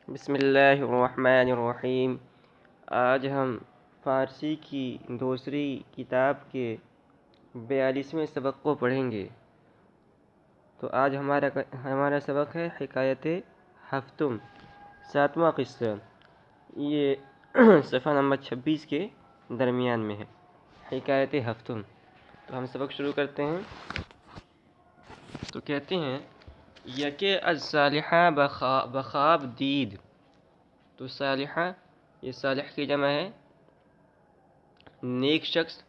بسم اللہ الرحمن الرحیم۔ آج ہم فارسی کی دوسری کتاب کے 42ویں سبق کو پڑھیں گے۔ تو آج ہمارا سبق ہے حکایت ہفتم، 7واں قصہ۔ یہ صفحہ نمبر 26 کے درمیان میں ہے، حکایت ہفتم۔ تو ہم سبق شروع کرتے ہیں۔ تو کہتے ہیں یکے از صالحہ بخواب دید۔ تو صالحہ، یہ صالح کی جمع ہے نیک شخص۔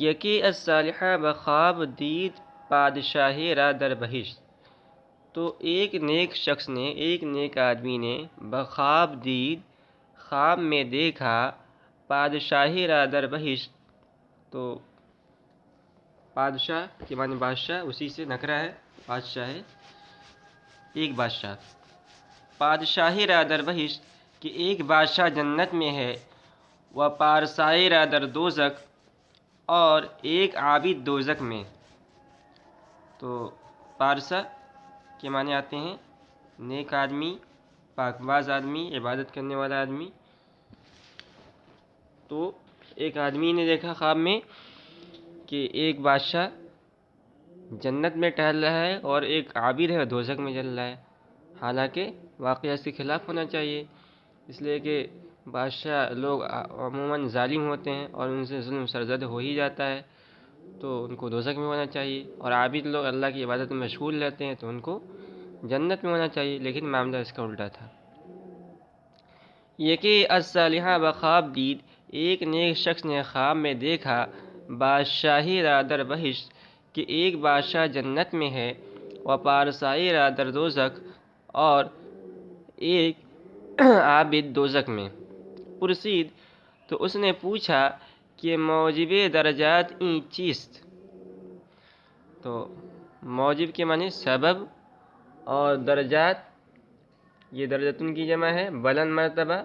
یکی از صالحہ بخواب دید بادشاہی را در بہشت۔ تو ایک نیک شخص نے، ایک نیک آدمی نے بخواب دید، خواب میں دیکھا، بادشاہی را در بہشت۔ تو بادشاہ کے معنی بادشاہ، اسی سے نکرہ ہے، بادشاہ ہے، ایک بادشاہ۔ بادشاہی را در بہشت کہ ایک بادشاہ جنت میں ہے، و پارسائی را در دوزخ اور ایک عابد دوزخ میں۔ تو پارسا کے معنی آتے ہیں نیک آدمی، پاک باز آدمی، عبادت کرنے والا آدمی۔ تو ایک آدمی نے دیکھا خواب میں کہ ایک بادشاہ جنت میں ٹہل رہا ہے اور ایک عابد ہے دوزخ میں جل رہا ہے، حالانکہ واقعہ اس کے خلاف ہونا چاہیے، اس لیے کہ بادشاہ لوگ عموماً ظالم ہوتے ہیں اور ان سے ظلم سرزد ہو ہی جاتا ہے، تو ان کو دوزخ میں ہونا چاہیے، اور عابد لوگ اللہ کی عبادت میں مشغول رہتے ہیں تو ان کو جنت میں ہونا چاہیے، لیکن معاملہ اس کا الٹا تھا۔ یکی از صالحہ بخواب دید، ایک نیک شخص نے خواب میں دیکھا، بادشاہی را در بہشت کہ ایک بادشاہ جنت میں ہے، و پارسائی را در دوزخ اور ایک عابد دوزخ میں۔ پرسید، تو اس نے پوچھا کہ موجب درجات این چیست؟ تو موجب کے معنی سبب، اور درجات یہ درجتن کی جمع ہے بلند مرتبہ،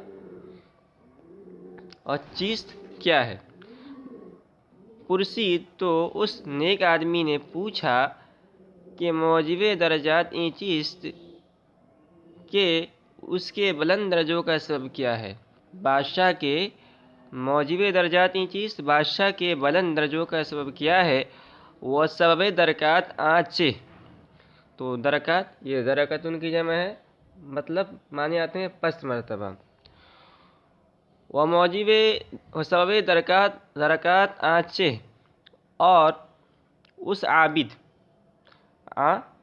اور چیست کیا ہے؟ پرسید، تو اس نیک آدمی نے پوچھا کہ موجب درجات این چیست، کہ اس کے بلند درجوں کا سبب کیا ہے؟ بادشاہ کے موجب درجات این چیز، بادشاہ کے بلند درجوں کا سبب کیا ہے؟ وہ سبب درکات آنچے۔ تو درکات یہ درکتن کی جمع ہے، مطلب معنی آتے ہیں پست مرتبہ۔ وہ موجب و سبب درکات آنچے، اور اس عابد،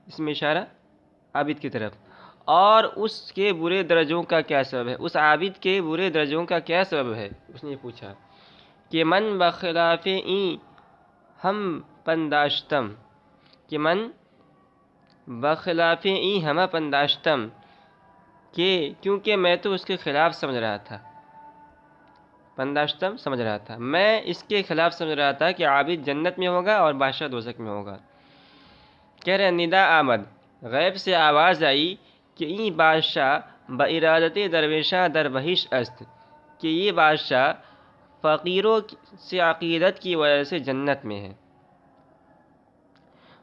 اس میں اشارہ عابد کی طرف، اور اس کے برے درجوں کا کیا سبب ہے؟ اس عابد کے برے درجوں کا کیا سبب ہے؟ اس نے پوچھا کہ من بخلاف این ہم پنداشتم، کہ من بخلاف این ہم پنداشتم، کہ کیونکہ میں تو اس کے خلاف سمجھ رہا تھا، پنداشتم سمجھ رہا تھا، میں اس کے خلاف سمجھ رہا تھا کہ عابد جنت میں ہوگا اور بادشاہ دوزخ میں ہوگا۔ کہہ رہے ندا آمد، غیب سے آواز آئی کہ این بادشاہ بارادت درویشاں در بہشت است، کہ یہ بادشاہ فقیروں سے عقیدت کی وجہ سے جنت میں ہے۔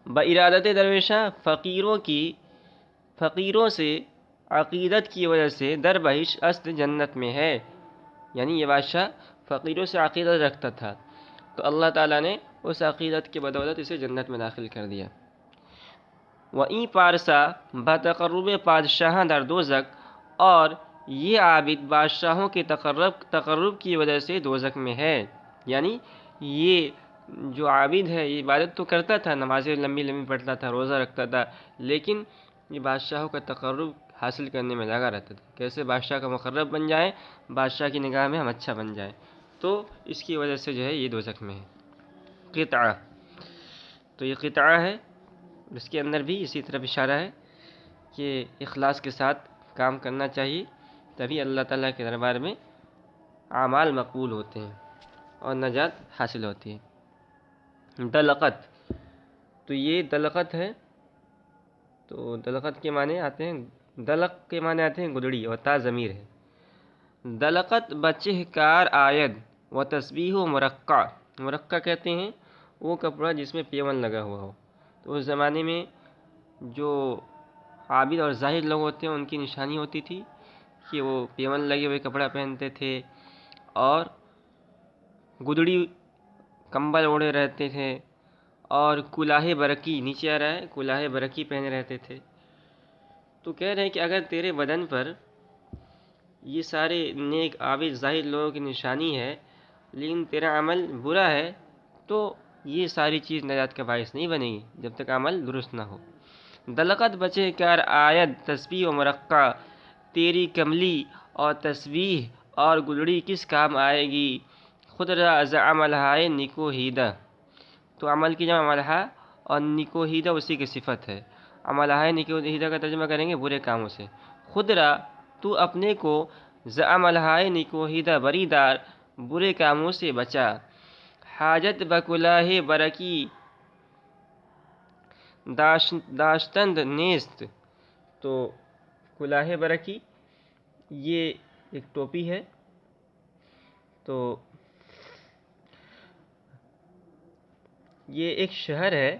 بارادت درویشاں فقیروں سے عقیدت کی وجہ سے در بہشت است جنت میں ہے، یعنی یہ بادشاہ فقیروں سے عقیدت رکھتا تھا تو اللہ تعالیٰ نے اس عقیدت کی بدولت اسے جنت میں داخل کر دیا۔ وہیں پارسا بتقرب بادشاہ در دوزخ، اور یہ عابد بادشاہوں کے تقرب کی وجہ سے دوزخ میں ہے، یعنی یہ جو عابد ہے یہ عبادت تو کرتا تھا، نمازیں لمبی لمبی پڑھتا تھا، روزہ رکھتا تھا، لیکن یہ بادشاہوں کا تقرب حاصل کرنے میں لگا رہتا تھا، کیسے بادشاہ کا مقرب بن جائیں، بادشاہ کی نگاہ میں ہم اچھا بن جائیں، تو اس کی وجہ سے جو ہے یہ دوزخ میں ہے۔ قطعہ، تو یہ قطعہ ہے، اس کے اندر بھی اسی طرف اشارہ ہے کہ اخلاص کے ساتھ کام کرنا چاہیے، تبھی اللہ تعالیٰ کے دربار میں اعمال مقبول ہوتے ہیں اور نجات حاصل ہوتی ہے۔ دلقت، تو یہ دلقت ہے، تو دلقت کے معنی آتے ہیں، دلق کے معنی آتے ہیں گدڑی، اور تا ضمیر ہے۔ دلقت بچہ کار آید و تسبیح و مرقع، مرقع کہتے ہیں وہ کپڑا جس میں پیون لگا ہوا ہو۔ تو اس زمانے میں جو عابد اور زاہد لوگ ہوتے ہیں ان کی نشانی ہوتی تھی کہ وہ پیون لگے ہوئے کپڑا پہنتے تھے اور گدڑی کمبل اوڑے رہتے تھے اور کلاه برقی، نیچے آ رہا ہے کلاه برقی پہنے رہتے تھے۔ تو کہہ رہے ہیں کہ اگر تیرے بدن پر یہ سارے نیک عابد زاہد لوگوں کی نشانی ہے لیکن تیرا عمل برا ہے تو یہ ساری چیز نجات کا باعث نہیں بنے گی جب تک عمل درست نہ ہو۔ دلقت بچے کار آید تسبیح و مرقع، تیری کملی اور تسبیح اور گلڑی کس کام آئے گی، خود را از عملہائے نکو ہیدہ۔ تو عمل کی جمع عملہ اور نکو ہیدہ اسی کی صفت ہے۔ عملہائے نکو ہیدہ کا ترجمہ کریں گے برے کاموں سے۔ خود را تو اپنے کو ز عملہائے نکو ہیدہ بری دار، برے کاموں سے بچا۔ حاجت بکلاه برکی داشتند نیست، تو کلاه برکی یہ ایک ٹوپی ہے، تو یہ ایک شہر ہے۔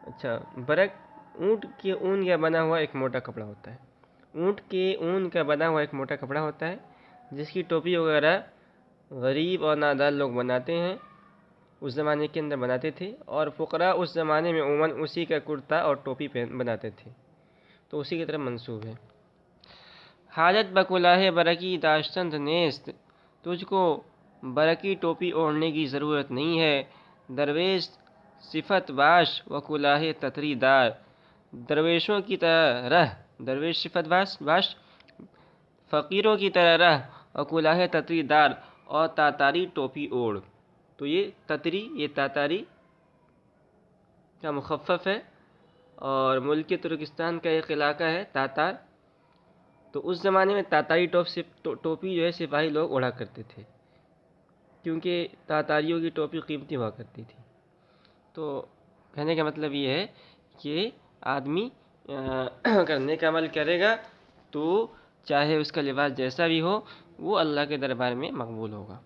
اچھا، برک اونٹ کے اون کا بنا ہوا ایک موٹا کپڑا ہوتا ہے، اونٹ کے اون کا بنا ہوا ایک موٹا کپڑا ہوتا ہے جس کی ٹوپی وغیرہ غریب اور نادار لوگ بناتے ہیں، اس زمانے کے اندر بناتے تھے، اور فقراء اس زمانے میں عموماً اسی کا کرتا اور ٹوپی بناتے تھے، تو اسی کی طرف منسوب ہے۔ حاجت بکلاه برکی داشتند نیست، تجھ کو برکی ٹوپی اوڑھنے کی ضرورت نہیں ہے۔ درویش صفت باش و کلاه تتری دار، درویشوں کی طرح رہ، درویش صفت باش، فقیروں کی طرح رہ، اور کلاه تتری دار اور تاتاری ٹوپی اوڑھ۔ تو یہ تتری، یہ تاتاری کا مخفف ہے، اور ملک ترکستان کا ایک علاقہ ہے تاتار، تو اس زمانے میں تاتاری ٹوپی جو ہے سپاہی لوگ اوڑھا کرتے تھے، کیونکہ تاتاریوں کی ٹوپی قیمتی ہوا کرتی تھی۔ تو کہنے کا مطلب یہ ہے کہ آدمی اگر نیک عمل کرے گا تو چاہے اس کا لباس جیسا بھی ہو وہ اللہ کے دربار میں مقبول ہوگا۔